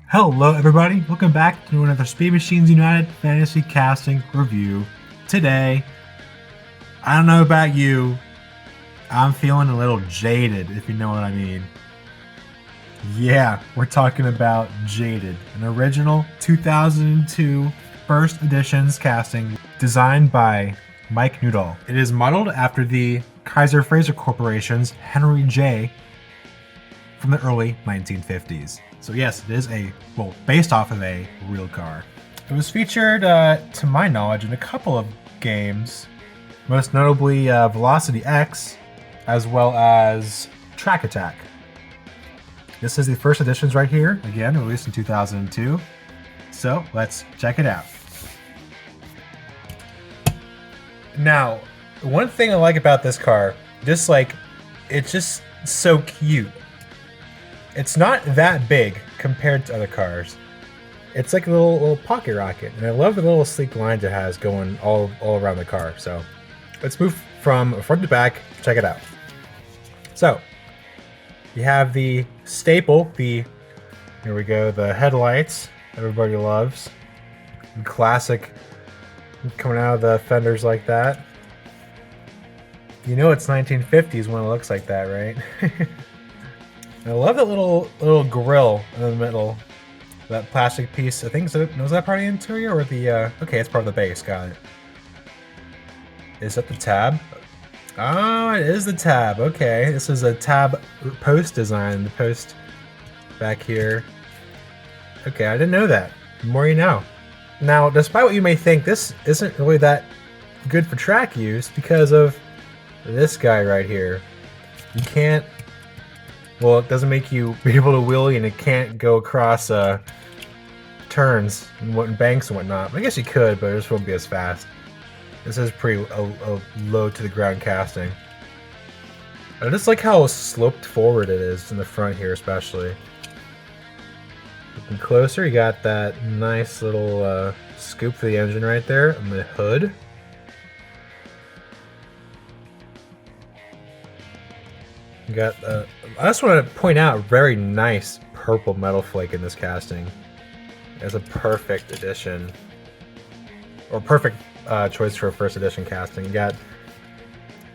Hello everybody, welcome back to another Speed Machines United Fantasy Casting Review. Today, I don't know about you, I'm feeling a little jaded, if you know what I mean. Yeah, we're talking about Jaded, an original 2002 first editions casting designed by Mike Newdall. It is modeled after the Kaiser Frazer Corporation's Henry J from the early 1950s. So yes, it is based off of a real car. It was featured, to my knowledge, in a couple of games, most notably Velocity X, as well as Track Attack. This is the first editions right here, again, released in 2002. So let's check it out. Now, one thing I like about this car, it's just so cute. It's not that big compared to other cars. It's like a little pocket rocket, and I love the little sleek lines it has going all around the car. So let's move from front to back, check it out. So you have the staple, here we go, the headlights everybody loves. Classic coming out of the fenders like that. You know it's 1950s when it looks like that, right? I love that little grill in the middle. That plastic piece. I think was that part of the interior or the okay, it's part of the base, got it. Is that the tab? Oh, it is the tab. Okay. This is a tab post design. The post back here. Okay, I didn't know that. The more you know. Now, despite what you may think, this isn't really that good for track use because of this guy right here. You can't. Well, it doesn't make you be able to wheelie, and it can't go across turns and banks and whatnot. I guess you could, but it just won't be as fast. This is pretty low to the ground casting. I just like how sloped forward it is in the front here, especially. Looking closer, you got that nice little scoop for the engine right there on the hood. You got, I just want to point out, very nice purple metal flake in this casting. It's a perfect addition, or perfect choice for a first edition casting. You got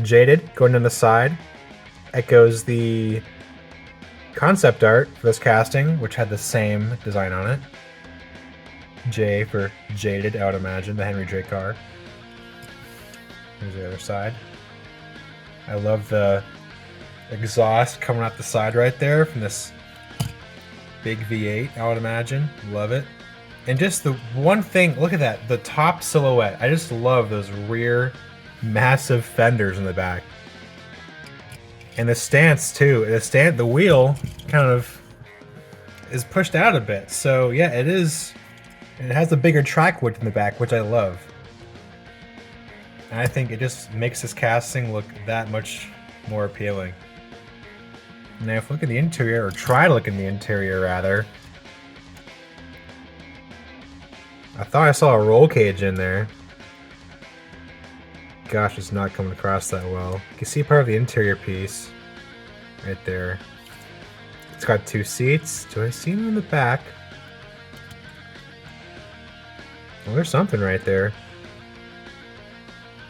Jaded going down the side. Echoes the concept art for this casting, which had the same design on it. J for Jaded, I would imagine, the Henry J car. Here's the other side. I love the exhaust coming out the side right there from this big V8, I would imagine. Love it. And just the one thing, look at that, the top silhouette. I just love those rear massive fenders in the back. And the stance too. The wheel kind of is pushed out a bit. So yeah, it has a bigger track width in the back, which I love. And I think it just makes this casting look that much more appealing. Now if we look at the interior, or try to look in the interior rather, I thought I saw a roll cage in there. Gosh, it's not coming across that well. You can see part of the interior piece right there. It's got two seats. Do I see them in the back? Well, there's something right there.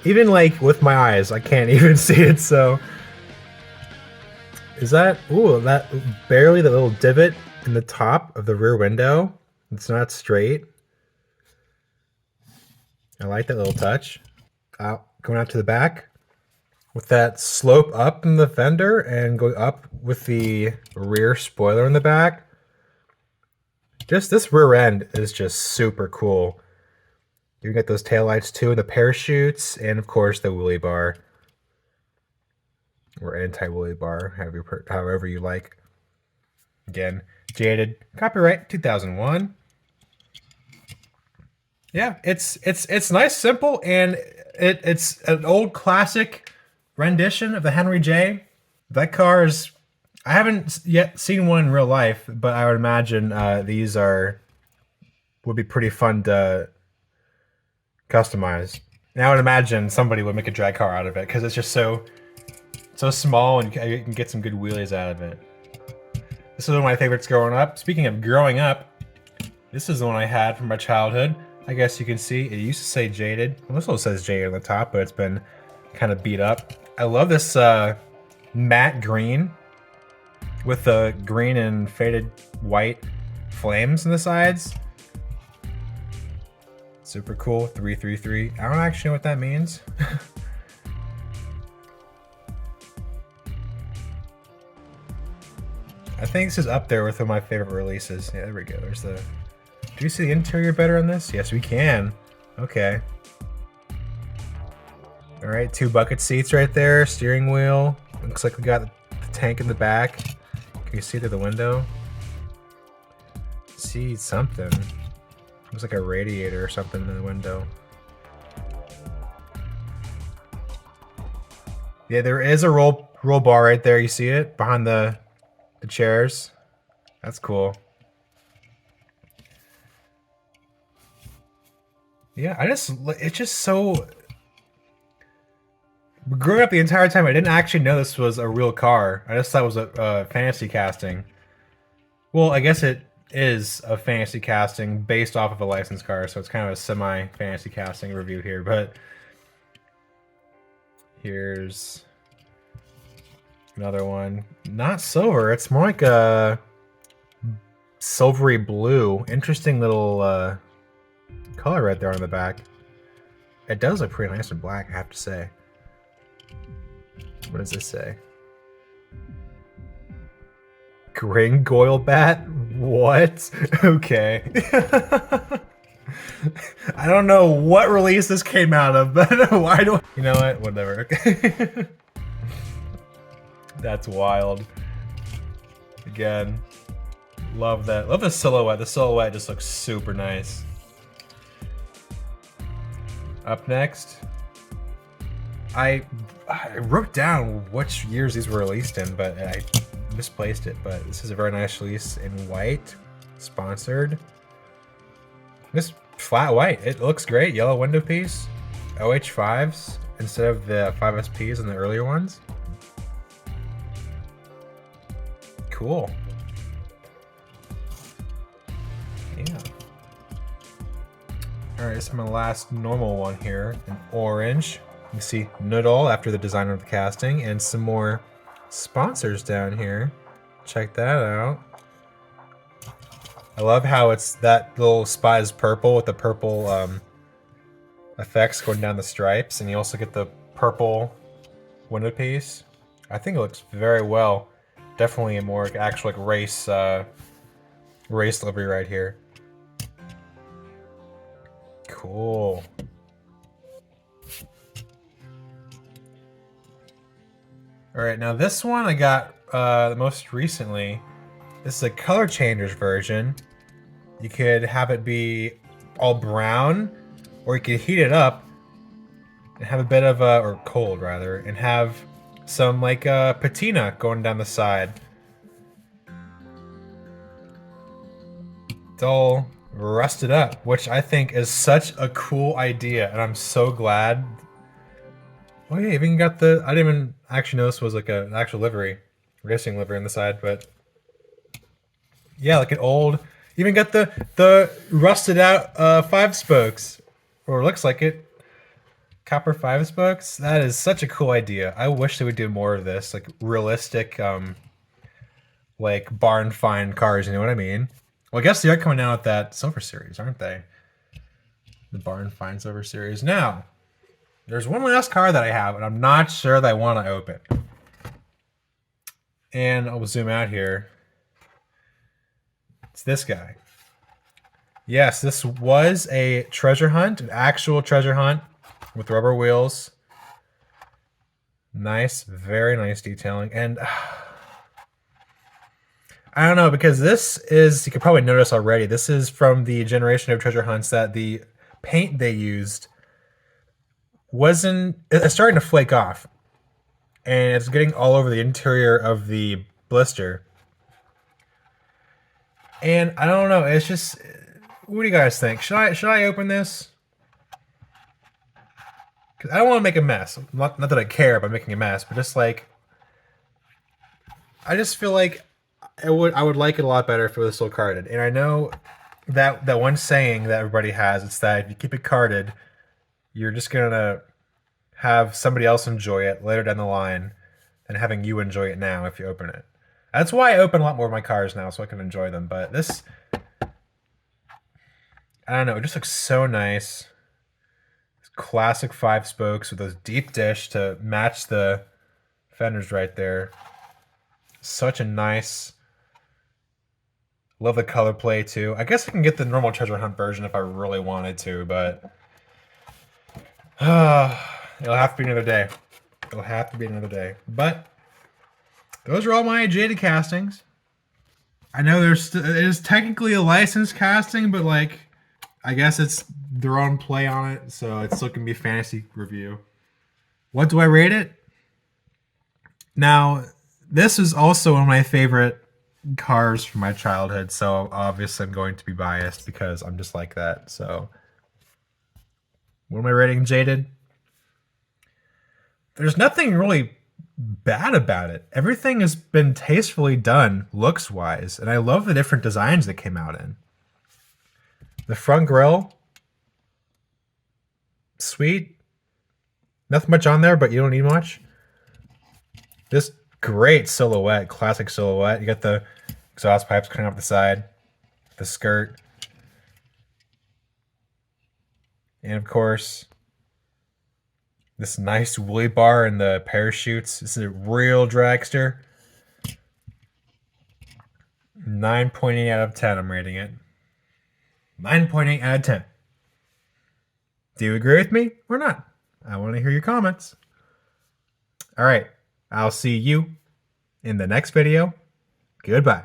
Even like with my eyes, I can't even see it, so. Is that, ooh, that barely the little divot in the top of the rear window? It's not straight. I like that little touch. Going out to the back with that slope up in the fender and going up with the rear spoiler in the back. Just this rear end is just super cool. You get those taillights too, and the parachutes, and of course the wheelie bar. Or anti-wheelie bar, however you like. Again, Jaded, copyright 2001. Yeah, it's nice, simple, and it's an old classic rendition of the Henry J. That car is, I haven't yet seen one in real life, but I would imagine these would be pretty fun to customize. And I would imagine somebody would make a drag car out of it because it's just so small, and you can get some good wheelies out of it. This is one of my favorites growing up. Speaking of growing up, This is the one I had from my childhood. I guess you can see it used to say Jaded. Well, this one says Jaded on the top, but it's been kind of beat up. I love this matte green with the green and faded white flames on the sides. Super cool. 333. I don't actually know what that means. I think this is up there with one of my favorite releases. Yeah, there we go. There's the... Do you see the interior better on this? Yes, we can. Okay. All right, 2 bucket seats right there. Steering wheel. Looks like we got the tank in the back. Can you see through the window? See something. Looks like a radiator or something in the window. Yeah, there is a roll bar right there. You see it behind the chairs. That's cool. Yeah, it's just so... Growing up the entire time, I didn't actually know this was a real car. I just thought it was a fantasy casting. Well, I guess it is a fantasy casting based off of a licensed car, so it's kind of a semi-fantasy casting review here, but... Here's... another one. Not silver, it's more like a... silvery blue. Interesting little color right there on the back. It does look pretty nice in black, I have to say. What does this say? Gringoyle bat? What? Okay. I don't know what release this came out of, but why do I... You know what? Whatever. Okay. That's wild. Again, love that. Love the silhouette. The silhouette just looks super nice. Up next, I wrote down which years these were released in, but I misplaced it. But this is a very nice release in white, sponsored. This flat white. It looks great. Yellow window piece. OH5s instead of the 5SPs and the earlier ones. Cool. Yeah. Alright, this is my last normal one here in orange. You can see Noodle after the designer of the casting, and some more sponsors down here. Check that out. I love how it's that little spot is purple with the purple effects going down the stripes, and you also get the purple window piece. I think it looks very well. Definitely a more actual like race livery right here. Cool. All right, now this one I got most recently. This is a color changers version. You could have it be all brown, or you could heat it up and have a bit of or cold rather, and have some like patina going down the side. It's all rusted up, which I think is such a cool idea, and I'm so glad. Oh yeah, even got the, I didn't even actually know this was like an actual livery, racing livery on the side, but yeah, like an old, even got the rusted out 5 spokes, or looks like it. Copper 5 spokes? That is such a cool idea. I wish they would do more of this, like realistic, like barn find cars, you know what I mean? Well, I guess they are coming out with that Silver Series, aren't they? The barn find Silver Series. Now, there's one last car that I have, and I'm not sure that I want to open. And I'll zoom out here. It's this guy. Yes, this was a treasure hunt, an actual treasure hunt. With rubber wheels. Nice, very nice detailing. And I don't know, because this is, you can probably notice already, this is from the generation of treasure hunts that the paint they used it's starting to flake off. And it's getting all over the interior of the blister. And I don't know, it's just, what do you guys think? Should I open this? I don't want to make a mess. Not that I care about making a mess, but just like, I just feel like I would like it a lot better if it was still carded. And I know that one saying that everybody has. It's that if you keep it carded, you're just gonna have somebody else enjoy it later down the line than having you enjoy it now if you open it. That's why I open a lot more of my cars now so I can enjoy them. But this, I don't know, it just looks so nice. Classic 5 spokes with a deep dish to match the fenders right there. Such a nice. Love the color play too. I guess I can get the normal treasure hunt version if I really wanted to, but it'll have to be another day. It'll have to be another day. But those are all my Jaded castings. I know it is technically a licensed casting, but like, I guess it's their own play on it, so it's still gonna be a fantasy review. What do I rate it? Now, this is also one of my favorite cars from my childhood, so obviously I'm going to be biased because I'm just like that. So, what am I rating Jaded? There's nothing really bad about it. Everything has been tastefully done, looks wise, and I love the different designs that came out in. The front grille, sweet. Nothing much on there, but you don't need much. This great silhouette, classic silhouette. You got the exhaust pipes coming off the side, the skirt, and of course, this nice woolly bar and the parachutes. This is a real dragster. 9.8 out of 10, I'm rating it. 9.8 out of 10. Do you agree with me or not? I want to hear your comments. All right. I'll see you in the next video. Goodbye.